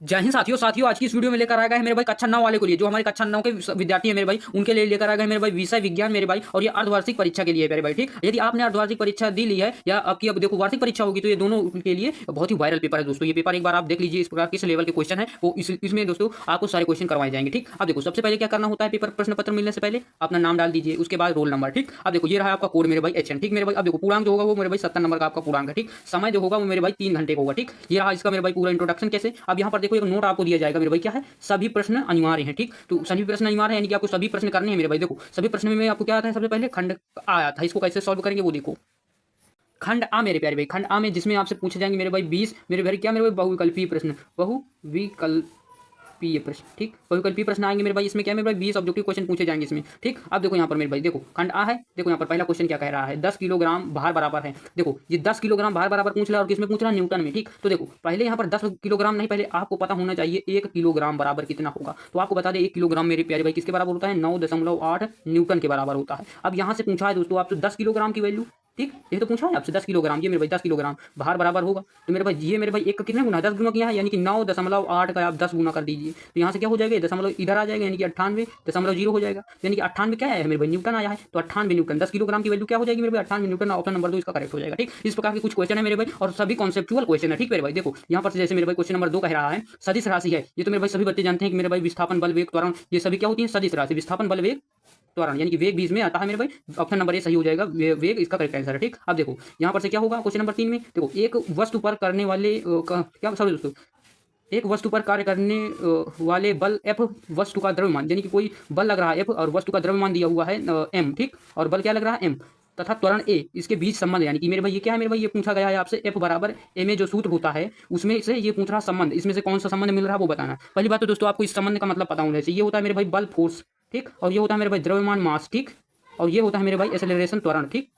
जय हिंद साथियों आज की इस वीडियो में लेकर आ गए हैं मेरे भाई कक्षा 9 वाले के लिए, जो हमारे कक्षा 9 के विद्यार्थी हैं मेरे भाई, उनके लिए लेकर आ गए हैं मेरे भाई विषय विज्ञान मेरे भाई। और ये अर्धवार्षिक परीक्षा के लिए है मेरे भाई। ठीक, यदि आपने अर्धवार्षिक परीक्षा दी ली है या आपकी अब देखो वार्षिक परीक्षा होगी, तो ये दोनों के लिए बहुत ही वायरल पेपर है दोस्तों। ये पेपर एक बार आप देख लीजिए, इस प्रकार किस लेवल के क्वेश्चन है वो इसमें दोस्तों आपको सारे क्वेश्चन करवाए जाएंगे। ठीक, अब देखो सबसे पहले क्या करना होता है, पेपर प्रश्न पत्र मिलने से पहले अपना नाम डाल दीजिए, उसके बाद रोल नंबर। ठीक, अब देखो ये रहा आपका कोड मेरे भाई HN। ठीक मेरे भाई, अब देखो पूर्णांक जो होगा वो मेरे भाई 70 नंबर का आपका पूर्णांक है। ठीक, समय जो होगा वो मेरे भाई 3 घंटे का होगा। ठीक, ये रहा इसका मेरे भाई पूरा इंट्रोडक्शन कैसे। अब यहाँ पर देखो एक नोट आपको दिया जाएगा मेरे भाई, क्या है, सभी प्रश्न अनिवार्य हैं। ठीक, तो सभी प्रश्न अनिवार्य है, यानी कि आपको सभी प्रश्न करने हैं मेरे भाई। देखो सभी प्रश्न में आपको क्या आता है, सबसे पहले खंड आया था, इसको कैसे सॉल्व करेंगे वो देखो। खंड आ मेरे प्यारे भाई, खंड आ में जिसमें आपसे पूछे जाएंगे मेरे भाई 20 मेरे भाई क्या मेरे भाई बहुविकल्पीय प्रश्न, बहुविकल्पीय प्रश्न। ठीक, बहुविकल्पीय प्रश्न आएंगे मेरे भाई, इसमें क्या मेरे भाई 20 ऑब्जेक्टिव क्वेश्चन पूछे जाएंगे इसमें। ठीक, अब देखो यहाँ पर मेरे भाई देखो खंड आ है, देखो यहाँ पर पहला क्वेश्चन क्या कह रहा है, 10 किलोग्राम भार बराबर है। देखो ये 10 किलोग्राम भार बराबर पूछ रहा है और किसमें पूछ रहा है, न्यूटन में। ठीक, तो देखो पहले यहाँ पर 10 किलोग्राम नहीं, पहले आपको पता होना चाहिए 1 किलोग्राम बराबर कितना होगा। तो आपको बता दें 1 किलोग्राम मेरे प्यारे भाई किसके बराबर होता है, 9.8 न्यूटन के बराबर होता है। अब यहाँ से पूछा है दोस्तों आपसे 10 किलोग्राम की वैल्यू। ठीक, ये तो पूछा है आपसे 10 किलोग्राम, ये मेरे भाई 10 किलोग्राम भार बराबर होगा, तो मेरे भाई ये मेरे भाई एक का कितना गुना 10 गुना किया है, यानी कि 9.8 का आप 10 गुना कर दीजिए, तो यहाँ से क्या हो जाएगा, दशमलव इधर आ जाएगा, यानी कि 98.0 हो जाएगा, यानी कि 98 क्या है मेरे भाई, न्यूटन आया है। तो 98 न्यूटन 10 किलोग्राम की वैल्यू क्या हो जाएगी मेरे भाई, 98 न्यूटन। ऑप्शन नंबर 2 इसका करेक्ट हो जाएगा। ठीक, इस प्रकार के कुछ क्वेश्चन है मेरे भाई और सभी कॉन्सेप्चुअल क्वेश्चन है। ठीक मेरे भाई, देखो यहाँ पर जैसे मेरे भाई क्वेश्चन नंबर 2 कह रहा है सदिश राशि है, ये तो मेरे भाई सभी बच्चे जानते हैं कि मेरे भाई विस्थापन बल वेग त्वरण, ये सभी क्या होती है, सदिश राशि, विस्थापन बल वेग त्वरण, यानी कि वेग भी इसमें आता है मेरे भाई। ऑप्शन नंबर ए सही हो जाएगा, वेग इसका करेक्ट आंसर है। ठीक, अब देखो यहाँ पर से क्या होगा क्वेश्चन नंबर 3 में, देखो एक वस्तु पर करने वाले क्या सॉरी दोस्तों, एक वस्तु पर कार्य करने वाले बल F, वस्तु का द्रव्यमान, यानी कि कोई बल लग रहा है F और वस्तु का द्रव्यमान दिया हुआ है M। ठीक, और बल क्या लग रहा है M, तथा त्वरण A, इसके बीच संबंध, यानी कि मेरे भाई ये क्या है मेरे भाई, ये पूछा गया है आपसे F बराबर A में जो सूत्र होता है उसमें से ये पूछ रहा संबंध, इसमें से कौन सा संबंध मिल रहा है वो बताना। पहली बात तो दोस्तों आपको इस संबंध का मतलब पता होना चाहिए, ये होता है मेरे भाई बल फोर्स। ठीक, और ये होता है मेरे भाई द्रव्यमान मास। ठीक, और ये होता है मेरे भाई एक्सेलरेशन त्वरण। ठीक,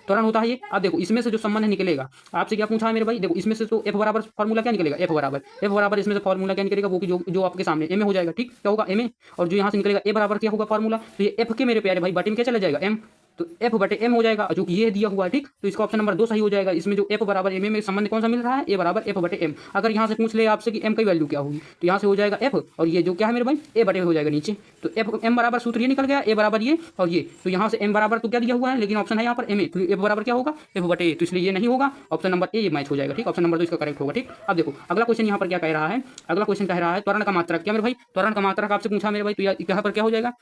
त्वरण होता है ये। अब देखो इसमें से जो संबंध निकलेगा, आपसे क्या पूछा है मेरे भाई, देखो इसमें से तो F बराबर फॉर्मूला क्या निकलेगा, F बराबर इसमें से फॉर्मूला क्या निकलेगा, वो कि जो आपके सामने M हो जाएगा। ठीक, क्या होगा M, और जो यहाँ से निकलेगा A बराबर क्या होगा फॉर्मूला, तो ये F के मेरे प्यारे भाई बटे में क्या चला जाएगा M, तो F बटे M हो जाएगा, जो कि ये दिया हुआ है। ठीक, तो इसका ऑप्शन नंबर 2 सही हो जाएगा। इसमें जो F बराबर M में संबंध कौन सा मिल रहा है, A बराबर F बटे M। अगर यहाँ से पूछ ले आपसे कि M की वैल्यू क्या होगी, तो यहाँ से हो जाएगा F, और ये जो क्या है मेरे भाई A बटे हो जाएगा नीचे, तो F M बराबर सूत्र ये निकल गया, A बराबर ये और ये, तो यहाँ से M बराबर तो क्या दिया हुआ है, लेकिन ऑप्शन है यहाँ पर M, तो F बराबर क्या होगा, F बटे A, तो इसलिए ये नहीं होगा, ऑप्शन नंबर ए ये मैच हो जाएगा। ठीक, ऑप्शन नंबर 2 इसका करेक्ट होगा। ठीक, अब देखो अगला क्वेश्चन यहाँ पर क्या कह रहा है, अगला क्वेश्चन कह रहा है त्वरण का मात्रक, क्या मेरे भाई त्वरण का मात्रक आपसे पूछा मेरे भाई, तो यहाँ पर क्या हो जाएगा,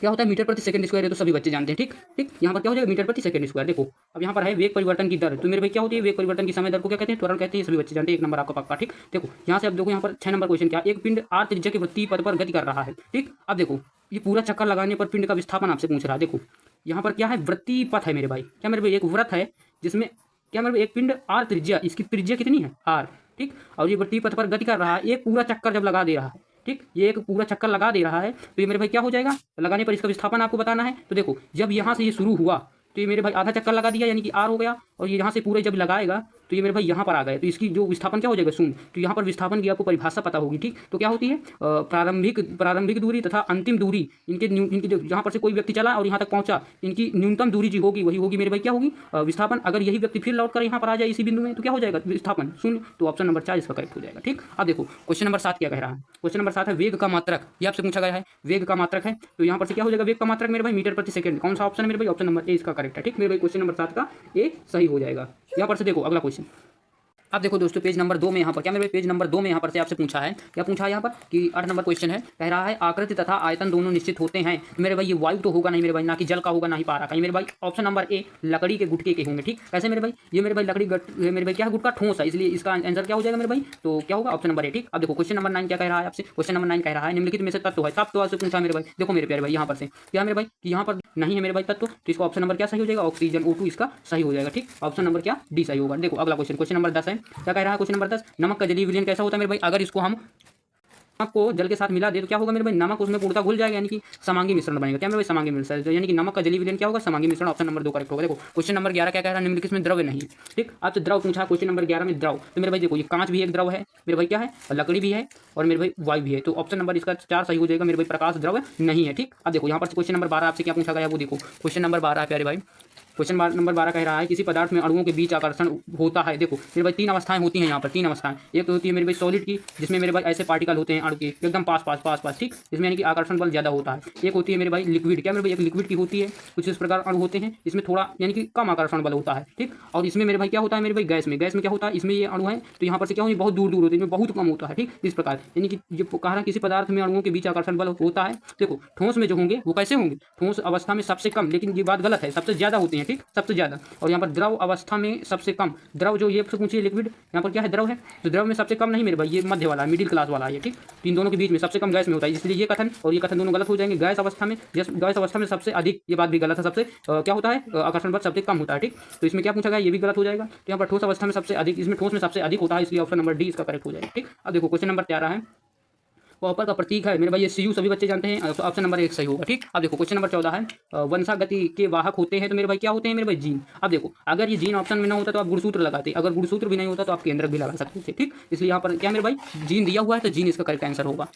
क्या होता है मीटर प्रति सेकंड स्क्वायर, है तो सभी बच्चे जानते हैं। ठीक ठीक, यहाँ पर क्या हो जाएगा मीटर प्रति सेकंड स्क्वायर। देखो अब यहाँ पर है वेग परिवर्तन की दर, तो मेरे भाई क्या होती है, वेग परिवर्तन की समय दर को क्या कहते हैं, त्वरण कहते हैं, सभी बच्चे जानते हैं, 1 नंबर आपका पक्का। ठीक, देखो यहाँ से अब देखो यहाँ पर 6 नंबर क्वेश्चन क्या, एक पिंड r त्रिज्या के वृत्तीय पथ पर गति कर रहा है। ठीक, अब देखो ये पूरा चक्कर लगाने पर पिंड का विस्थापन आपसे पूछ रहा है। देखो यहाँ पर क्या है, वृत्तीय पथ है मेरे भाई, क्या मेरे भाई एक व्रत है जिसमें क्या मेरे भाई एक पिंड r त्रिज्या, इसकी त्रिज्या कितनी है r। ठीक, और ये वृत्तीय पथ पर गति कर रहा है, एक पूरा चक्कर जब लगा दे रहा है, ठीक, ये एक पूरा चक्कर लगा दे रहा है, तो ये मेरे भाई क्या हो जाएगा, लगाने पर इसका विस्थापन आपको बताना है। तो देखो जब यहाँ से ये शुरू हुआ तो ये मेरे भाई आधा चक्कर लगा दिया, यानी कि आर हो गया, और ये यहाँ से पूरे जब लगाएगा तो ये मेरे भाई यहाँ पर आ गए, तो इसकी जो विस्थापन क्या हो जाएगा शून्य। तो यहाँ पर विस्थापन की आपको परिभाषा पता होगी। ठीक, तो क्या होती है प्रारंभिक दूरी तथा अंतिम दूरी, इनकी जो यहाँ पर से कोई व्यक्ति चला और यहाँ तक पहुँचा, इनकी न्यूनतम दूरी जो होगी वही होगी मेरे भाई क्या होगी, विस्थापन। अगर यही व्यक्ति फिर लौट कर यहाँ पर आ जाए इसी बिंदु में, तो क्या हो जाएगा, विस्थापन शून्य। तो ऑप्शन नंबर 4 इसका करेक्ट हो जाएगा। ठीक, अब देखो क्वेश्चन नंबर 7 क्या कह रहा है, क्वेश्चन नंबर 7 है वेग का मात्रक, ये आपसे पूछा गया है, वेग का मात्रक है, तो यहाँ पर से क्या हो जाएगा, वेग का मात्रक मेरे भाई मीटर प्रति सेकंड। कौन सा ऑप्शन है मेरे भाई, ऑप्शन नंबर ए इसका करेक्ट है। ठीक, मेरे भाई क्वेश्चन नंबर 7 का ए सही हो जाएगा। यहाँ पर से देखो अगला क्वेश्चन, अब देखो दोस्तों पेज नंबर 2 में यहाँ पर क्या मेरे पेज नंबर 2 में यहाँ पर से आपसे पूछा है, क्या पूछा है यहाँ पर कि 8 नंबर क्वेश्चन है, कह रहा है आकृति तथा आयतन दोनों निश्चित होते हैं। मेरे भाई ये वायु तो होगा नहीं मेरे भाई, ना कि जल का होगा, ना ही पारा का। मेरे भाई ऑप्शन नंबर ए लकड़ी के गुटके के होंगे। ठीक, कैसे मेरे भाई, ये मेरे भाई मेरे भाई क्या है, गुटका ठोस है, इसलिए इसका आंसर क्या हो जाएगा मेरे भाई, तो क्या होगा ऑप्शन नंबर ए। ठीक, अब देखो क्वेश्चन नंबर 9 क्या कह रहा है आपसे, क्वेश्चन नंबर 9 कह रहा है निम्नलिखित में से तत्व है, तत्व आपसे पूछा मेरे भाई। देखो मेरे प्यारे भाई यहाँ पर से क्या मेरे भाई कि यहाँ पर नहीं है मेरे भाई तत्व, तो इसका ऑप्शन नंबर क्या सही हो जाएगा, ऑक्सीजन O2 इसका सही हो जाएगा। ठीक, ऑप्शन नंबर क्या डी सही होगा। देखो अगला क्वेश्चन, क्वेश्चन नंबर 10 है, क्या कह रहा है क्वेश्चन नंबर 10, नमक का जलीय विलयन कैसा होता है मेरे भाई, अगर इसको हम नमक को जल के साथ मिला दे तो क्या होगा मेरे भाई, नमक उसमें पूर्णतः घुल जाएगा, यानी कि समांगी मिश्रण बनेगा। क्या मेरे भाई समांगी मिश्रण, यानी कि नमक का जलीय विलयन क्या होगा, समांगी मिश्रण। ऑप्शन नंबर 2 करेक्ट होगा। देखो क्वेश्चन नंबर 11 क्या कह रहा है, निम्नलिखित में द्रव्य नहीं। ठीक, आपसे द्रव पूछा क्वेश्चन नंबर 11 में द्रव, तो मेरे भाई देखो ये कांच भी एक द्रव है मेरे भाई, क्या है, लकड़ी भी है, और मेरे भाई वायु भी है, तो ऑप्शन नंबर इसका 4 सही हो जाएगा मेरे भाई, प्रकाश द्रव्य नहीं है। ठीक, अब देखो यहाँ पर क्वेश्चन नंबर 12 आपसे क्या पूछा गया वो देखो, क्वेश्चन नंबर 12 है प्यारे भाई, क्वेश्चन नंबर 12 कह रहा है किसी पदार्थ में अणुओं के बीच आकर्षण होता है। देखो मेरे भाई 3 अवस्थाएं होती हैं यहाँ पर, 3 अवस्थाएं। एक तो होती है मेरे भाई सॉलिड की, जिसमें मेरे भाई ऐसे पार्टिकल होते हैं अणु के एकदम पास पास पास पास, ठीक, इसमें यानी कि आकर्षण बल ज़्यादा होता है। एक होती है मेरे भाई लिक्विड, क्या मेरे भाई एक लिक्विड की होती है, कुछ इस प्रकार अणु होते हैं, इसमें थोड़ा यानी कि कम आकर्षण बल होता है, ठीक। और इसमें मेरे भाई क्या होता है मेरे भाई गैस में क्या होता है, इसमें ये अणु है तो यहाँ पर से क्या होगी बहुत दूर दूर होते हैं, इसमें बहुत कम होता है, ठीक। इस प्रकार यानी कि ये कह रहा है किसी पदार्थ में अणुओं के बीच आकर्षण बल होता है। देखो ठोस में जो होंगे वो कैसे होंगे, ठोस अवस्था में सबसे कम, लेकिन ये बात गलत है, सबसे ज़्यादा होते हैं, ठीक, सबसे ज़्यादा। और यहाँ पर द्रव अवस्था में सबसे कम, द्रव जो ये पूछिए लिक्विड, यहाँ पर क्या है द्रव है, तो द्रव में सबसे कम नहीं मेरे भाई, ये मध्य वाला मिडिल क्लास वाला है, ठीक। इन दोनों के बीच में सबसे कम गैस में होता है, इसलिए ये कथन और ये कथन दोनों गलत हो जाएंगे। गैस अवस्था में, गैस अवस्था में सबसे अधिक, ये बात भी गलत है, सबसे क्या होता है आकर्षण बल सबसे कम होता है, ठीक। तो इसमें क्या पूछा गया, ये भी गलत हो जाएगा। तो यहाँ पर ठोस अवस्था में सबसे अधिक, इसमें ठोस में सबसे अधिक होता है, इसलिए ऑप्शन नंबर डी इसका करेक्ट हो जाएगा, ठीक। अब देखो क्वेश्चन नंबर 13 है, कॉपर का प्रतीक है मेरे भाई ये Cu, सभी बच्चे जानते हैं, तो ऑप्शन नंबर 1 सही होगा, ठीक। अब देखो क्वेश्चन नंबर 14 है, वंशागति के वाहक होते हैं तो मेरे भाई क्या होते हैं मेरे भाई जीन। अब देखो अगर ये जीन ऑप्शन में ना होता तो आप गुणसूत्र लगाते, अगर गुणसूत्र भी नहीं होता तो आप केंद्रक भी लगा सकते थे, ठीक। इसलिए यहाँ पर क्या मेरे भाई जीन दिया हुआ है तो जीन इसका करेक्ट आंसर होगा।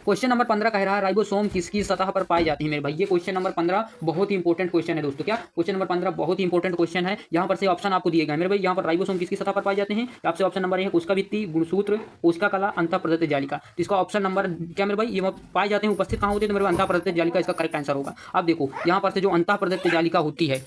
क्वेश्चन नंबर 15 कह रहा है राइबोसोम किसकी सतह पर पाई जाती है मेरे भाई। ये क्वेश्चन नंबर 15 बहुत ही इंपॉर्टेंट क्वेश्चन है दोस्तों। क्या क्वेश्चन नंबर 15 बहुत ही इंपॉर्टेंट क्वेश्चन है। यहाँ पर से ऑप्शन आपको दिए गए मेरे भाई, यहाँ पर राइबोसोम किसकी सतह पर पाए जाते हैं, आपसे ऑप्शन नंबर है कोशिका भित्ति, गुणसूत्र, कोशिका कला, अंतःप्रदत्त जालिका। तो इसका ऑप्शन नंबर क्या मेरे भाई, ये पाए जाते हैं उपस्थित कहाँ होते हैं तो मेरे भाई अंतःप्रदत्त जालिका इसका करेक्ट आंसर होगा। अब देखो यहाँ पर से जो अंतःप्रदत्त जालिका होती है,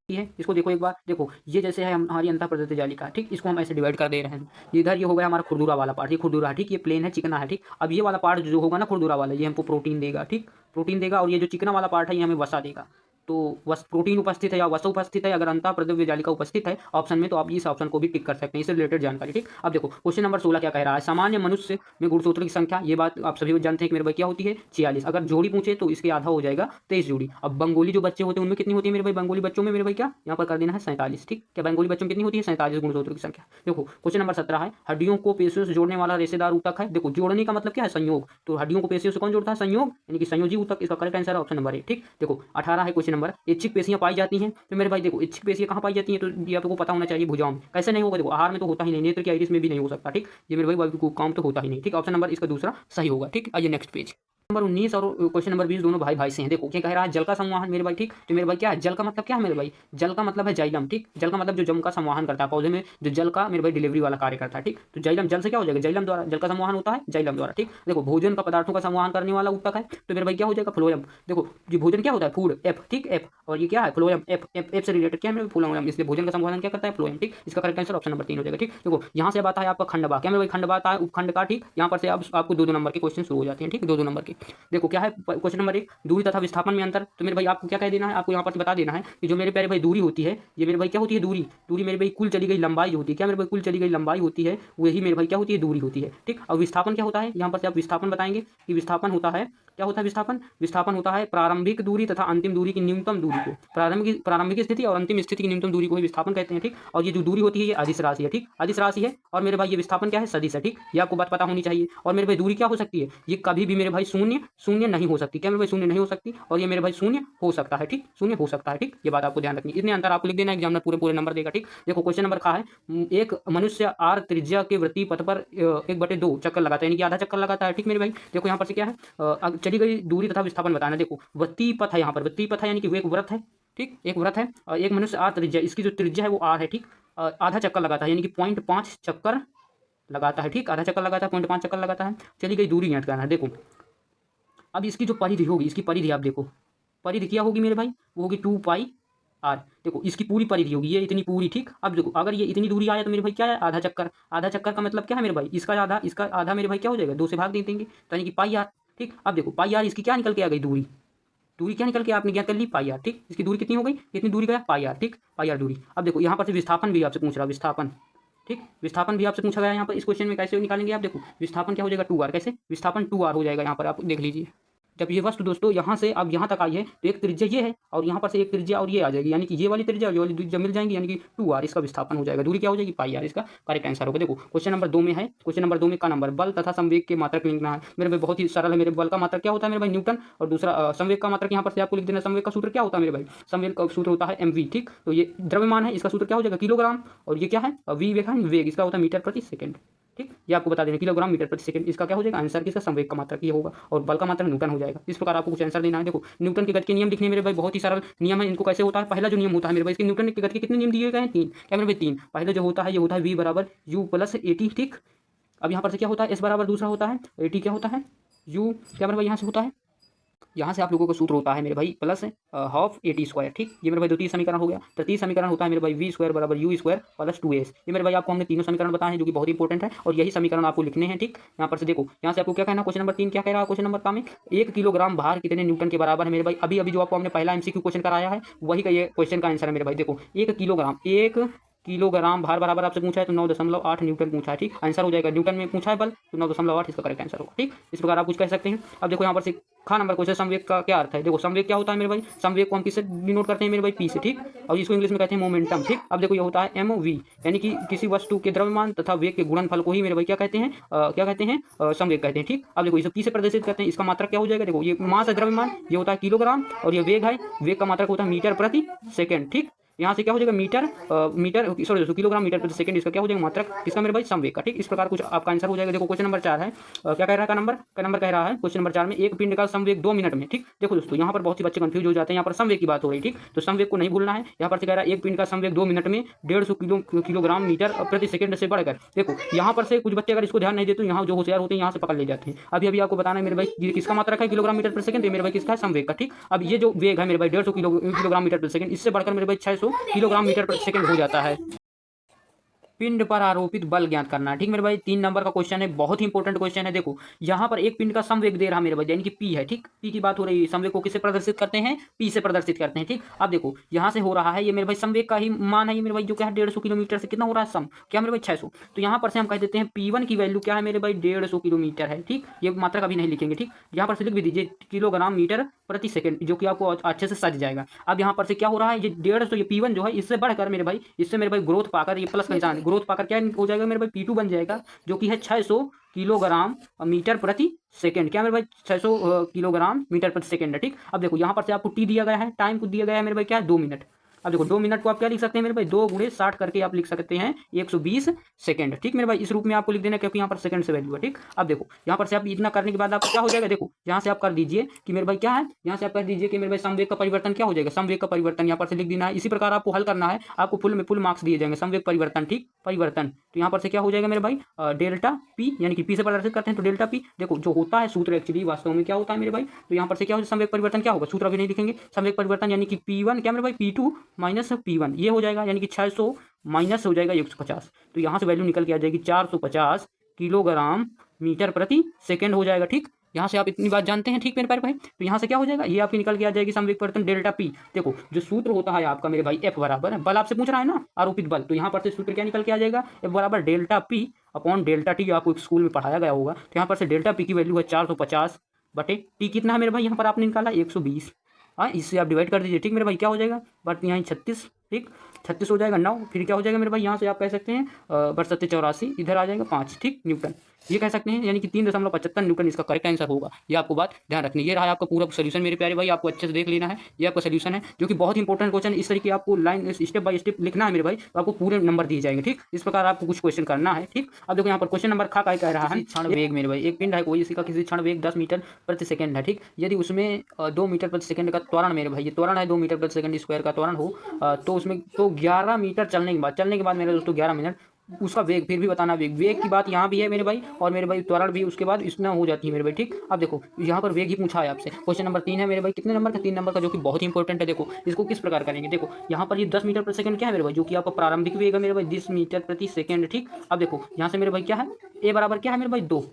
इसको देखो एक बार, देखो ये जैसे है हमारी अंतःप्रदत्त जालिका, ठीक, इसको हम ऐसे डिवाइड कर दे रहे हैं। इधर ये हो गया हमारा खुरदुरा वाला पार्ट, ये खुरदुरा, ठीक, ये प्लेन है, चिकना है, ठीक। अब ये वाला पार्ट जो होगा ना खुरदुरा वाला, ये हमको प्रोटीन देगा, ठीक, प्रोटीन देगा। और ये जो चिकना वाला पार्ट है ये हमें वसा देगा। तो प्रोटीन उपस्थित है या वसा उपस्थित है, अगर अंतःप्रदव्य जालिका उपस्थित है ऑप्शन में, तो आप इस ऑप्शन को भी टिक कर सकते हैं, इससे रिलेटेड जानकारी, ठीक। अब देखो क्वेश्चन नंबर 16 क्या कह रहा है, सामान्य मनुष्य में गुणसूत्र की संख्या, ये बात आप सभी जानते हैं कि मेरे भाई क्या होती है 46। अगर जोड़ी पूछे तो इसके आधा हो जाएगा 23 जोड़ी। अब बंगाली जो बच्चे होते हैं उनमें कितनी होती है मेरे भाई, बंगाली बच्चों में मेरे भाई क्या यहाँ पर कर देना है 47, ठीक। क्या बंगाली बच्चों में कितनी होती है 47 गुणसूत्र की संख्या। देखो क्वेश्चन नंबर 17 है, हड्डियों को पेशियों से जोड़ने वाला रेशेदार ऊतक है। देखो जोड़ने का मतलब क्या है, संयोग, तो हड्डियों को पेशियों से कौन जोड़ता है, संयोग, यानी कि संयोजी ऊतक, इसका करेक्ट आंसर है ऑप्शन नंबर 1, ठीक। देखो 18 है क्वेश्चन नंबर, इच्छिक पेशियां पाई जाती हैं तो मेरे भाई देखो इच्छिक पेशियां कहाँ पाई जाती हैं, तो ये आपको पता होना चाहिए भुजाओं में। कैसे नहीं होगा, देखो आहार में तो होता ही नहीं, नेत्र की आइरिस में भी नहीं हो सकता, ठीक। ये मेरे भाई काम तो होता ही नहीं, ठीक। ऑप्शन नंबर इसका दूसरा सही होगा, ठीक। आइए नेक्स्ट पेज, नंबर 19 और क्वेश्चन नंबर 20 दोनों भाई भाई से हैं। देखो क्या कह रहा है, जल का संवाहन मेरे भाई, ठीक। तो मेरे भाई क्या है, जल का मतलब क्या है मेरे भाई, जल का मतलब है जाइलम, ठीक। जल का मतलब जो जम का संवाहन करता है पौधे में, जो जल का मेरे भाई डिलीवरी वाला कार्य करता है, ठीक। तो जाइलम, जल से क्या हो जाएगा, जाइलम द्वारा, जल का संवाहन होता है जाइलम द्वारा, ठीक। देखो भोजन का पदार्थों का संवाहन करने वाला ऊतक है तो मेरे भाई क्या हो जाएगा, फ्लोएम। देखो ये भोजन क्या होता है, फूड, एफ, ठीक, एफ, और ये क्या है फ्लोएम, एफ, एफ, एफ से रिलेटेड क्या है फ्लोएम, इसलिए भोजन का संवाहन क्या करता है, फ्लोएम, ठीक। इसका करेक्ट आंसर ऑप्शन नंबर 3 हो जाएगा, ठीक। देखो यहाँ से बात है आपका खंडवा, क्या मेरे भाई खंडवा आता है उपखंड का, ठीक। यहाँ पर से अब आपको 2-2 नंबर के क्वेश्चन शुरू हो जाते हैं, ठीक, 2-2 नंबर के। देखो क्या है क्वेश्चन नंबर 1, दूरी तथा विस्थापन में अंतर। तो मेरे भाई आपको क्या कह देना है, आपको यहाँ पर से बता देना है कि जो मेरे प्यारे भाई दूरी होती है, ये मेरे भाई क्या होती है, दूरी, दूरी मेरे भाई कुल चली गई लंबाई होती है, क्या मेरे भाई कुल चली गई लंबाई होती है, वही मेरे भाई क्या होती है, दूरी होती है, ठीक। और विस्थापन क्या होता है, यहाँ पर से आप विस्थापन बताएंगे कि विस्थापन होता है, क्या होता है विस्थापन, विस्थापन होता है प्रारंभिक दूरी तथा अंतिम दूरी की न्यूनतम दूरी को, प्रारंभिक स्थिति और अंतिम स्थिति की न्यूनतम दूरी को ही विस्थापन कहते हैं, ठीक। और ये जो दूरी होती है ये अदिश राशि है, ठीक, अदिश राशि है। और मेरे भाई ये विस्थापन क्या है, सदिश है, ठीक। ये आपको बात पता होनी चाहिए। और मेरे भाई दूरी क्या हो सकती है, ये कभी भी मेरे भाई शून्य शून्य नहीं हो सकती, क्या मेरे भाई शून्य नहीं हो सकती, और ये मेरे भाई शून्य हो सकता है, ठीक, शून्य हो सकता है, ठीक। ये बात आपको ध्यान रखनी है, इतने अंतर आपको लिख देना, एग्जामिनर पूरे पूरे नंबर देगा, ठीक। देखो क्वेश्चन नंबर का है, एक मनुष्य आर त्रिज्या के वृत्तीय पथ पर 1/2 चक्कर लगाता है, यानी कि आधा चक्कर लगाता है, ठीक। मेरे भाई देखो यहाँ पर से क्या है, चली गई दूरी तथा विस्थापन बताना। देखो वृत्तीय पथ है, यहाँ पर वृत्तीय पथ है यानी कि वो एक वृत्त है, ठीक, एक वृत्त है। और एक मनुष्य आर त्रिज्या, इसकी जो त्रिज्या है वो आर है, ठीक। आधा चक्कर लगाता है यानी कि 0.5 चक्कर लगाता है, ठीक, आधा चक्कर लगाता है, 0.5 चक्कर लगाता है। चली गई दूरी याद करना है। देखो अब इसकी जो परिधि होगी, इसकी परिधि आप देखो, परिधि क्या होगी मेरे भाई, वो होगी 2πr। देखो इसकी पूरी परिधि होगी ये इतनी पूरी, ठीक। अब देखो अगर ये इतनी दूरी आया तो मेरे भाई क्या है, आधा चक्कर। आधा चक्कर का मतलब क्या है मेरे भाई, इसका आधा मेरे भाई क्या हो जाएगा, 2 से भाग दे देंगे तो यानी कि πr, ठीक। अब देखो πr इसकी क्या निकल के आ गई, दूरी, दूरी क्या निकल के आपने क्या कर ली, πr, ठीक। इसकी दूरी कितनी हो गई, कितनी दूरी गया, πr, ठीक, πr दूरी। अब देखो यहाँ पर से विस्थापन भी आपसे पूछ रहा, विस्थापन, ठीक, विस्थापन भी आपसे पूछा गया यहाँ पर इस क्वेश्चन में, कैसे निकालेंगे आप, देखो विस्थापन क्या हो जाएगा 2r, कैसे विस्थापन 2r हो जाएगा, यहाँ पर आप देख लीजिए। जब ये वस्तु दोस्तों यहाँ से अब यहाँ तक आई है तो एक त्रिज्या ये है और यहाँ पर से एक त्रिज्या और ये आ जाएगी, यानी कि ये वाली त्रिज्या और ये वाली त्रिज्या मिल जाएंगी, यानी कि 2r, इसका विस्थापन हो जाएगा। दूरी क्या हो जाएगी, πr, इसका करेक्ट आंसर होगा। देखो क्वेश्चन नंबर 2 में है, क्वेश्चन नंबर 2 में का नंबर, बल तथा संवेग के मात्रक लिखना है। मेरे भाई बहुत ही सरल है, मेरे बल का मात्रक क्या होता है मेरे भाई, न्यूटन, और दूसरा संवेग का मात्रक यहाँ पर से आपको लिख देना। संवेग का सूत्र क्या होता है मेरे भाई, संवेग का सूत्र होता है mv, ठीक। तो ये द्रव्यमान है, इसका सूत्र क्या हो जाएगा, किलोग्राम, और ये क्या है, वी वेग है, वेग इसका होता है मीटर प्रति सेकेंड। ठीक, ये आपको बता देना किलोग्राम मीटर प्रति सेकंड। इसका क्या हो जाएगा आंसर, किसका संवेग का मात्रक ये होगा, और बल का मात्रक न्यूटन हो जाएगा। इस प्रकार आपको कुछ आंसर देना है। देखो न्यूटन के गति के नियम लिखने मेरे भाई बहुत ही सरल नियम है। इनको कैसे होता है, पहला जो नियम होता है मेरे भाई, इसके न्यूटन के गति के कितने नियम दिए गए हैं, 3। क्या मेरे भाई 3। पहले जो होता है ये होता है v बराबर u प्लस AT। ठीक, अब यहाँ पर से क्या होता है s बराबर दूसरा होता है AT क्या होता है u, क्या मेरे भाई यहाँ से होता है, यहाँ से आप लोगों का सूत्र होता है मेरे भाई प्लस हाफ AT स्क्वायर। ठीक, ये मेरे भाई द्वितीय समीकरण हो गया। तृतीय समीकरण होता है मेरे भाई v स्क्वायर बराबर u स्क्वायर प्लस 2s। ये मेरे भाई आपको हमने तीनों समीकरण बताए हैं जो कि बहुत इंपॉर्टेंट है, और यही समीकरण आपको लिखने हैं। ठीक, यहाँ पर से देखो, यहाँ से आपको क्या कहना, क्वेश्चन नंबर 3 क्या कह रहा है, क्वेश्चन नंबर का में 1 किलोग्राम भार कितने न्यूटन के बराबर है मेरे भाई। अभी अभी जो आपको हमने पहला MCQ क्वेश्चन कराया है वही का ये क्वेश्चन का आंसर है मेरे भाई। देखो 1 किलोग्राम भार बराबर आपसे पूछा है तो 9.8 न्यूटन पूछा है। ठीक, आंसर हो जाएगा, न्यूटन में पूछा है बल तो 9.8 इसका करेक्ट आंसर होगा। ठीक, इस प्रकार आप कुछ कह सकते हैं। अब देखो यहाँ पर से खा नंबर क्वेश्चन, संवेग का क्या अर्थ है। देखो संवेग क्या होता है मेरे भाई, संवेग को हम किससे डिनोट करते हैं मेरे भाई, P से। ठीक, और इसको इंग्लिश में कहते हैं मोमेंटम। ठीक, अब देखो ये होता है MV, यानी कि किसी वस्तु के द्रव्यमान तथा वेग के गुणनफल को ही मेरे भाई क्या कहते हैं, संवेग कहते हैं। ठीक, अब देखो इसे P से प्रदर्शित करते हैं, इसका मात्रक क्या हो जाएगा, देखो ये मास है द्रव्यमान, ये होता है किलोग्राम, और ये वेग है, वेग का मात्रक होता है मीटर प्रति सेकेंड। ठीक, यहाँ से क्या हो जाएगा किलोग्राम मीटर प्रति सेकंड, इसका क्या हो जाएगा मात्रक, किसका मेरे भाई, संवेग का। ठीक, इस प्रकार कुछ आपका आंसर हो जाएगा। देखो क्वेश्चन नंबर 4 है, क्या कह रहा है का नंबर कह रहा है क्वेश्चन नंबर 4 में, एक पिंड का संवेग 2 मिनट में। ठीक, देखो दोस्तों यहाँ पर बहुत सी बच्चे कंफ्यूज हो जाते हैं, यहाँ पर संवेग की बात हो रही है। ठीक, तो संवेग को नहीं भूलना है। यहाँ पर से कह रहा है एक पिंड का संवेग 2 मिनट में 150 किलोग्राम मीटर प्रति सेकंड से बढ़कर। देखो यहाँ पर से कुछ बच्चे अगर इसको ध्यान नहीं देते, यहाँ जो होशियार होते हैं यहाँ से पकड़ ले जाते हैं। अभी अभी आपको बताना है मेरे भाई ये किसका मात्रक है, किलोग्राम मीटर प्रति सेकंड, मेरे भाई किसका है, संवेग का। ठीक, अब ये जो वेग है मेरे भाई 150 किलोग्राम मीटर प्रति सेकंड, इससे बढ़कर मेरे भाई 600 किलोग्राम मीटर प्रति सेकंड हो जाता है। पिंड पर आरोपित बल ज्ञात करना है। ठीक मेरे भाई 3 नंबर का क्वेश्चन है, बहुत ही इंपॉर्टेंट क्वेश्चन है। देखो यहाँ पर एक पिंड का संवेग दे रहा मेरे भाई, यानी कि P है। ठीक, P की बात हो रही है, संवेग को किससे प्रदर्शित करते हैं, P से प्रदर्शित करते हैं। ठीक, अब देखो यहाँ से हो रहा है ये मेरे भाई संवेग का ही मान है, ये मेरे भाई जो क्या है 150 किलोमीटर से कितना हो रहा है सम, क्या मेरे भाई 600। तो यहाँ पर से हम कह देते हैं P1 की वैल्यू क्या है मेरे भाई 150 किलोमीटर है। ठीक, ये मात्रक अभी नहीं लिखेंगे। ठीक, यहाँ पर से लिख भी दीजिए किलोग्राम मीटर प्रति सेकंड, जो कि आपको अच्छे से सज जाएगा। अब यहाँ पर से क्या हो रहा है, ये 150 ये P1 जो है इससे बढ़कर मेरे भाई, इससे मेरे भाई ग्रोथ पाकर, ये प्लस का निशान ग्रोथ पाकर क्या हो जाएगा मेरे भाई P2 बन जाएगा, जो कि है 600 किलोग्राम मीटर प्रति सेकंड। क्या मेरे भाई 600 किलोग्राम मीटर प्रति सेकंड है। ठीक, अब देखो यहाँ पर से आपको T दिया गया है, टाइम को दिया गया है मेरे भाई क्या 2 मिनट। अब देखो 2 मिनट को आप क्या लिख सकते हैं मेरे भाई 2 गुणे 60 करके आप लिख सकते हैं 120 सेकंड। ठीक मेरे भाई इस रूप में आपको लिख देना, क्योंकि यहाँ पर सेकंड से वैल्यू है। ठीक, अब देखो यहाँ पर से आप इतना करने के बाद आपको क्या हो जाएगा, देखो यहाँ से आप कर दीजिए कि मेरे भाई क्या है, यहाँ से आप कर दीजिए कि मेरे भाई संवेग का परिवर्तन क्या हो जाएगा, संवेग का परिवर्तन यहाँ पर से लिख देना है। इसी प्रकार आपको हल करना है, आपको फुल में फुल मार्क्स दिए जाएंगे। संवेग परिवर्तन, ठीक परिवर्तन, तो यहाँ पर से क्या हो जाएगा मेरे भाई डेल्टा P, यानी कि P से प्रदर्शित करते हैं तो डेल्टा P। देखो जो होता है सूत्र एक्चुअली वास्तव में क्या होता है मेरे भाई, तो यहाँ पर से क्या हो संवेग परिवर्तन क्या होगा, सूत्र अभी नहीं लिखेंगे। संवेग परिवर्तन यानी कि P1 क्या मेरे भाई P2 माइनस P1 ये हो जाएगा, यानी कि 600 माइनस हो जाएगा 150। तो यहाँ से वैल्यू निकल के आ जाएगी 450 किलोग्राम मीटर प्रति सेकंड हो जाएगा। ठीक, यहाँ से आप इतनी बात जानते हैं। ठीक मेरे प्यारे भाई, तो यहाँ से क्या हो जाएगा, ये आपकी निकल के आ जाएगी संवेग परिवर्तन डेल्टा P। देखो जो सूत्र होता है आपका मेरे भाई F बराबर है, बल आपसे पूछ रहा है ना, आरोपित बल, तो यहाँ पर से सूत्र क्या निकल के आ जाएगा, F बराबर delta P upon delta T। आपको स्कूल में पढ़ाया गया होगा। तो यहाँ पर से डेल्टा P की वैल्यू है 450 बटे T कितना है मेरे भाई, यहाँ पर आपने निकाला 120। हाँ, इससे आप डिवाइड कर दीजिए। ठीक मेरे भाई क्या हो जाएगा, बट यहाँ 36, ठीक 36 हो जाएगा 9, फिर क्या हो जाएगा मेरे भाई, यहाँ से आप कह सकते हैं बरसते 84, इधर आ जाएगा 5, ठीक न्यूटन, ये कह सकते हैं, यानी कि 3.75 न्यूटन इसका करेक्ट आंसर होगा। ये आपको बात ध्यान रखनी है। ये रहा आपका पूरा सोल्यूशन मेरे प्यारे भाई, आपको अच्छे से देख लेना है। ये आपका सोल्यूशन है जो कि बहुत इंपॉर्टेंट क्वेश्चन, इस तरीके आपको लाइन स्टेप बाय स्टेप लिखना है मेरे भाई, तो आपको पूरे नंबर दिए जाएंगे। ठीक, इस प्रकार आपको कुछ क्वेश्चन करना है। ठीक, अब देखो यहाँ पर क्वेश्चन नंबर खा कह रहा है क्षण वेग मेरे भाई, एक पिंड है कोई, इसी का किसी क्षण वेग 10 मीटर प्रति सेकंड है। ठीक, यदि उसमें 2 मीटर प्रति सेकंड का त्वरण मेरे भाई, ये त्वरण है 2 मीटर प्रति सेकंड स्क्वायर का त्वरण हो, तो उसमें तो 11 मीटर चलने के बाद मेरे दोस्तों 11 मिनट उसका वेग, फिर भी बताना वेग की बात यहाँ भी है मेरे भाई, और मेरे भाई त्वरण भी उसके बाद इतना हो जाती है मेरे भाई। ठीक, अब देखो यहाँ पर वेग ही पूछा है आपसे। क्वेश्चन नंबर 3 है मेरे भाई, कितने नंबर का, 3 नंबर का, जो कि बहुत इंपॉर्टेंट है। देखो इसको किस प्रकार करेंगे, देखो यहाँ पर ये 10 मीटर प्रति सेकंड क्या है मेरे भाई, जो कि आपका प्रारंभिक वेग है मेरे भाई 10 मीटर प्रति सेकंड। ठीक, अब देखो यहाँ से मेरे भाई क्या है, ए बराबर क्या है मेरे भाई 2।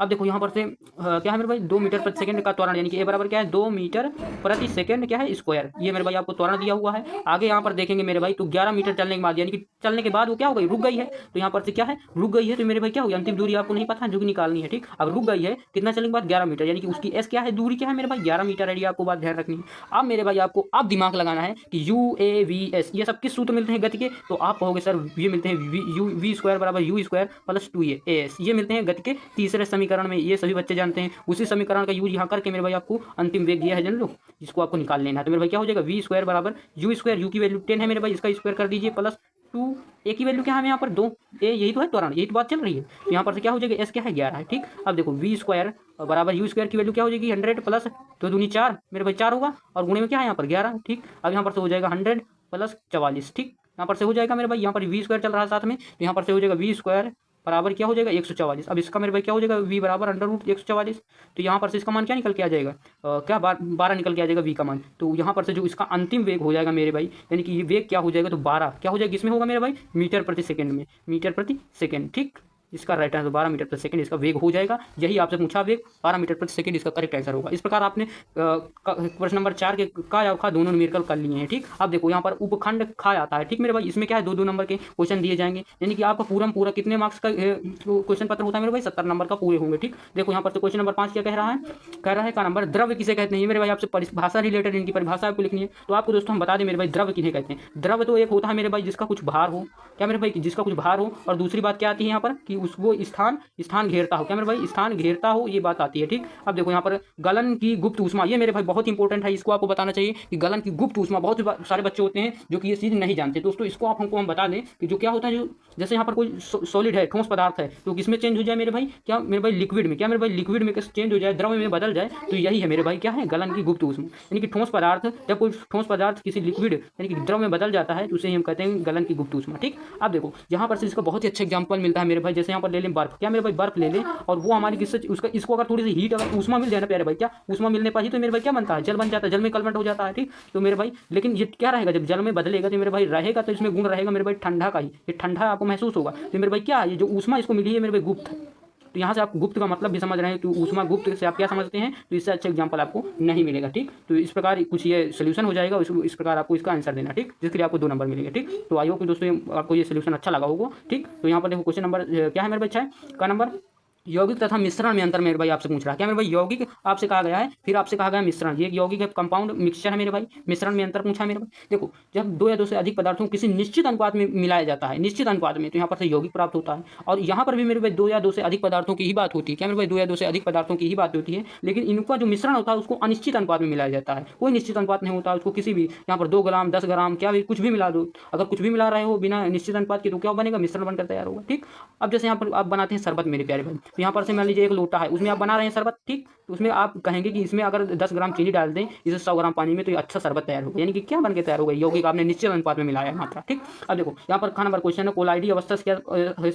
अब देखो यहाँ पर से क्या है मेरे भाई 2 मीटर प्रति सेकंड का त्वरण, यानी कि ए बराबर क्या है 2 मीटर प्रति सेकंड क्या है स्क्वायर, ये मेरे भाई आपको त्वरण दिया हुआ है। आगे यहाँ पर देखेंगे मेरे भाई, तो 11 मीटर चलने के बाद, यानी कि चलने के बाद वो क्या हो गई, रुक गई है, तो यहाँ पर से क्या है रुक गई है, तो मेरे भाई क्या हो गया, अंतिम दूरी आपको नहीं पता जो कि निकालनी है। ठीक, अब रुक गई है कितना चलने के बाद 11 मीटर, यानी कि उसकी एस क्या है, दूरी क्या है मेरे भाई 11 मीटर है, आपको बात ध्यान रखनी है। अब मेरे भाई आपको अब दिमाग लगाना है कि UAVS ये सब किस सूत्र मिलते हैं गति के, तो आप कहोगे सर ये मिलते हैं V स्क्वायर बराबर U स्क्वायर प्लस 2AS, ये मिलते हैं गति के तीसरे समीकरण में, ये सभी बच्चे जानते हैं। उसी समीकरण का यूज यहाँ करके मेरे भाई आपको अंतिम वेग दिया है जन लो, जिसको आपको निकाल लेना है। तो मेरे भाई क्या हो जाएगा V स्क्वायर बराबर U स्क्वायर, U की वैल्यू 10 है मेरे भाई, इसका स्क्वायर कर दीजिए प्लस 2 ए की वैल्यू क्या है यहाँ पर 2, ए यही तो है त्वरण, यही तो बात चल रही है। तो यहाँ पर से क्या हो जाएगा, एस क्या है 11 है, ठीक। अब देखो वी स्क्वायर बराबर यू स्क्वायर की वैल्यू क्या हो जाएगी 100 प्लस 2 दूनी 4 मेरे भाई 4 होगा, और गुणे में क्या है यहाँ पर 11, ठीक। अब यहाँ पर से हो जाएगा 100 प्लस 44, ठीक। यहाँ पर से हो जाएगा मेरे भाई, यहाँ पर वी स्क्वायर चल रहा है साथ में, तो यहाँ पर से हो जाएगा वी स्क्वायर बराबर क्या हो जाएगा 144। अब इसका मेरे भाई क्या हो जाएगा वी बराबर अंडर रूट 144। तो यहाँ पर से इसका मान क्या निकल के आ जाएगा, क्या 12 निकल के आ जाएगा वी का मान। तो यहाँ पर से जो इसका अंतिम वेग हो जाएगा मेरे भाई, यानी कि ये वेग क्या हो जाएगा, तो 12 क्या हो जाएगा, इसमें होगा मेरे भाई मीटर प्रति सेकंड में, मीटर प्रति सेकंड, ठीक। इसका राइट आंसर 12 मीटर प्रति सेकंड इसका वेग हो जाएगा। यही आपसे पूछा वेग 12 मीटर प्रति सेकंड इसका करेक्ट आंसर होगा। इस प्रकार आपने प्रश्न नंबर 4 के का या खा दोनों न्यूमेरिकल कर लिए हैं, ठीक। अब देखो यहाँ पर उपखंड खा आता है, ठीक मेरे भाई। इसमें क्या है 2-2 नंबर के क्वेश्चन दिए जाएंगे, यानी कि आपका पूरा कितने मार्क्स का क्वेश्चन पत्र होता है मेरे भाई, 70 नंबर का पूरे होंगे, ठीक। देखो यहाँ पर तो क्वेश्चन नंबर 5 क्या कह रहा है का नंबर द्रव्य किसे कहते हैं मेरे भाई, आपसे परिभाषा रिलेटेड इनकी परिभाषा आपको लिखनी है। तो आपको दोस्तों हम बता दें मेरे भाई द्रव्य किन्हें कहते हैं। द्रव्य तो एक होता है मेरे भाई जिसका कुछ भार हो, क्या मेरे भाई, जिसका कुछ भार हो, और दूसरी बात क्या आती है यहाँ पर कि उसको स्थान घेरता हो, क्या मेरे भाई, स्थान घेरता हो, ये बात आती है, ठीक। अब देखो यहाँ पर गलन की गुप्त ऊष्मा, ये मेरे भाई बहुत इंपॉर्टेंट है, इसको आपको बताना चाहिए कि गलन की गुप्त ऊष्मा, बहुत सारे बच्चे होते हैं जो कि ये चीज़ नहीं जानते दोस्तों। इसको हम बता दें कि जो क्या होता है, जो जैसे यहाँ पर कोई सॉलिड है, ठोस पदार्थ है, तो किसमें चेंज हो जाए मेरे भाई, क्या मेरे भाई लिक्विड में, क्या मेरे भाई लिक्विड में चेंज हो जाए, द्रव में बदल जाए, तो यही है मेरे भाई क्या है, गलन की गुप्त ऊष्मा। यानी कि ठोस पदार्थ, जब कोई ठोस पदार्थ किसी लिक्विड यानी कि द्रव में बदल जाता है, तो उसे हम कहते हैं गलन की गुप्त ऊष्मा, ठीक। अब देखो यहाँ पर से इसका बहुत ही अच्छा एग्जाम्पल मिलता है मेरे भाई, जैसे यहाँ पर ले लें बर्फ, क्या मेरे भाई बर्फ ले लें, और वो हमारी किससे उसका इसको अगर थोड़ी सी हीट अगर ऊष्मा मिल जाए ना प्यारे भाई, क्या ऊष्मा मिलने पर ही तो मेरे भाई क्या बनता है, जल बन जाता है, जल में कन्वर्ट हो जाता है, ठीक। तो मेरे भाई लेकिन ये क्या रहेगा, जब जल में बदलेगा तो मेरे भाई रहेगा, तो इसमें गुण रहेगा मेरे भाई ठंडा का ही, ये ठंडा आपको महसूस होगा। तो मेरे भाई क्या है, ये जो ऊष्मा इसको मिली है मेरे भाई गुप्त। तो यहाँ से आप गुप्त का मतलब भी समझ रहे हैं, तो ऊष्मा गुप्त से आप क्या समझते हैं, तो इससे अच्छा एग्जाम्पल आपको नहीं मिलेगा, ठीक। तो इस प्रकार कुछ ये सोल्यूशन हो जाएगा, इस प्रकार आपको इसका आंसर देना, ठीक, जिसके लिए आपको 2 नंबर मिलेंगे, ठीक। तो आई होप कि दोस्तों आपको ये सोल्यूशन अच्छा लगा होगा, ठीक। तो यहाँ पर देखो क्वेश्चन नंबर क्या है मेरे भाई 6 का नंबर, यौगिक तथा मिश्रण में अंतर मेरे भाई आपसे पूछ रहा है, क्या मेरे भाई यौगिक आपसे कहा गया है, फिर आपसे कहा गया मिश्रण, ये यौगिक है कंपाउंड मिक्सचर है मेरे भाई, मिश्रण में अंतर पूछा है मेरे भाई। देखो जब 2 या 2 से अधिक पदार्थों को किसी निश्चित अनुपात में मिलाया जाता है, निश्चित अनुपात में, तो यहाँ पर से यौगिक प्राप्त होता है। और यहाँ पर भी मेरे भाई 2 या 2 से अधिक पदार्थों की ही बात होती है, क्या मेरे भाई 2 या 2 से अधिक पदार्थों की ही बात होती है, लेकिन इनका जो मिश्रण होता है उसको अनिश्चित अनुपात में मिलाया जाता है, कोई निश्चित अनुपात नहीं होता उसको, किसी भी यहाँ पर 2 ग्राम 10 ग्राम क्या भी कुछ भी मिला दो, अगर कुछ भी मिला रहे हो बिना निश्चित अनुपात के, तो क्या बनेगा, मिश्रण बनकर तैयार होगा, ठीक। अब जैसे यहाँ पर आप बनाते हैं शरबत मेरे प्यारे भाई, तो यहाँ पर से मान लीजिए एक लोटा है, उसमें आप बना रहे हैं शरबत, ठीक। तो उसमें आप कहेंगे कि इसमें अगर 10 ग्राम चीनी डाल दें इसे 100 ग्राम पानी में, तो ये अच्छा शरबत तैयार होगा, यानी कि क्या बन के तैयार होगा, यौगिक आपने निश्चित अनुपात में मिलाया है मात्रा, ठीक। अब देखो यहाँ पर नंबर क्वेश्चन है कोलाइडी अवस्था से क्या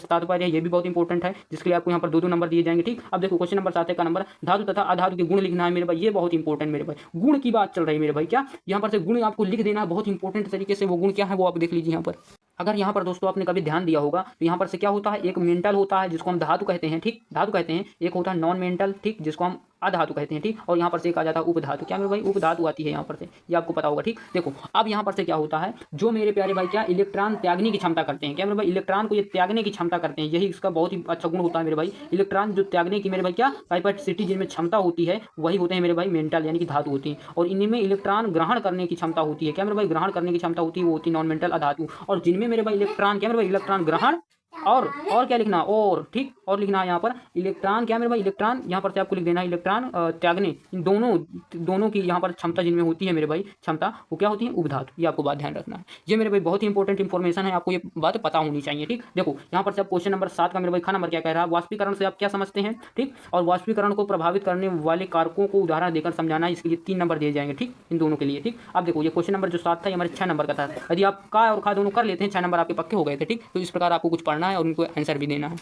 तात्पर्य है, ये भी बहुत इंपॉर्टेंट है, जिसके लिए आपको यहाँ पर 2-2 नंबर दिए जाएंगे, ठीक। अब देखो क्वेश्चन नंबर 7 का नंबर धातु तथा अधातु के गुण लिखना है मेरे भाई, ये बहुत इंपॉर्टेंट मेरे भाई, गुण की बात चल रही है मेरे भाई, क्या यहाँ पर से गुण आपको लिख देना है बहुत इंपॉर्टेंट तरीके से। वो गुण क्या है वो आप देख लीजिए यहाँ पर। अगर यहाँ पर दोस्तों आपने कभी ध्यान दिया होगा तो यहाँ पर से क्या होता है, एक मेंटल होता है जिसको हम धातु कहते हैं, ठीक, धातु कहते हैं, एक होता है नॉन मेंटल, ठीक, जिसको हम अधातु कहते हैं, ठीक। और यहाँ पर से एक आ जाता है उपधातु, क्या मेरे भाई उपधातु आती है यहाँ पर से, ये आपको पता होगा, ठीक। देखो अब यहाँ पर से क्या होता है, जो मेरे प्यारे भाई क्या इलेक्ट्रॉन त्यागने की क्षमता करते हैं, क्या मेरे भाई इलेक्ट्रॉन को ये त्यागने की क्षमता करते हैं, यही इसका बहुत ही अच्छा गुण होता है मेरे भाई। इलेक्ट्रॉन जो त्यागने की मेरे भाई क्या कैपेसिटी जिनमें क्षमता होती है वही होते हैं मेरे भाई मेंटल, यानी कि धातु होती है। और इनमें इलेक्ट्रॉन ग्रहण करने की क्षमता होती है, क्या मेरे भाई ग्रहण करने की क्षमता होती है, वो होती है नॉन मेंटल अधातु। और जिनमें मेरे भाई इलेक्ट्रॉन क्या मेरे भाई इलेक्ट्रॉन ग्रहण और क्या लिखना, और ठीक, और लिखना है यहाँ पर इलेक्ट्रॉन, क्या मेरे भाई इलेक्ट्रॉन, यहाँ पर से आपको लिख देना है इलेक्ट्रॉन त्यागने, इन दोनों की यहाँ पर क्षमता जिनमें होती है मेरे भाई क्षमता, वो क्या होती है उपधातु। ये आपको बात ध्यान रखना है, ये मेरे भाई बहुत ही इंपॉर्टेंट इन्फॉर्मेशन है, आपको ये बात पता होनी चाहिए, ठीक। देखो यहाँ पर से आप क्वेश्चन नंबर 7 का मेरे भाई खा नंबर क्या कह रहा है, वाष्पीकरण से आप क्या समझते हैं, ठीक। और वाष्पीकरण को प्रभावित करने वाले कारकों को उदाहरण देकर समझाना है, इसके लिए 3 नंबर दिए जाएंगे, ठीक, इन दोनों के लिए, ठीक। अब देखो ये क्वेश्चन नंबर जो 7 था ये हमारे 6 नंबर का था, यदि आप का और खा दोनों कर लेते हैं 6 नंबर आपके पक्के हो गए थे, ठीक। तो इस प्रकार आपको कुछ पढ़ना है और उनको आंसर भी देना है।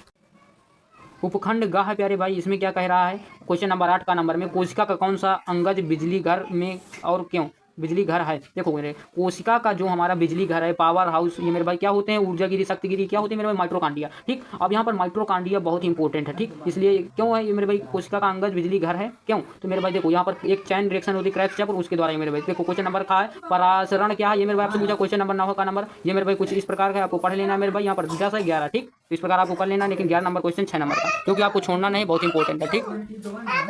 उपखंड ग है प्यारे भाई, इसमें क्या कह रहा है, क्वेश्चन नंबर 8 का नंबर में कोशिका का कौन सा अंगज बिजली घर में और क्यों बिजली घर है। देखो मेरे कोशिका का जो हमारा बिजली घर है, पावर हाउस, ये मेरे भाई क्या होते हैं, ऊर्जागिरी शक्तिगिरी, क्या होती है मेरे भाई माइट्रोकांडिया, ठीक। अब यहाँ पर माइट्रोकांडिया बहुत इंपॉर्टेंट है, ठीक, इसलिए क्यों है ये मेरे भाई कोशिका का अंगज बिजली घर है, क्यों, तो मेरे भाई देखो यहाँ पर एक चैन रिएक्शन होती है क्रैक्स चैप, उसके द्वारा मेरे भाई देखो क्वेश्चन नंबर का है परासरण क्या है, ये मेरे भाई आपसे पूछा क्वेश्चन नंबर 9 का नंबर, ये मेरे भाई कुछ इस प्रकार का आपको पढ़ लेना मेरे भाई, यहाँ पर 10 है 11, ठीक। तो इस प्रकार आपको कर लेना, लेकिन 11 नंबर क्वेश्चन 6 नंबर का, क्योंकि आपको छोड़ना नहीं, बहुत इंपॉर्टेंट है, ठीक।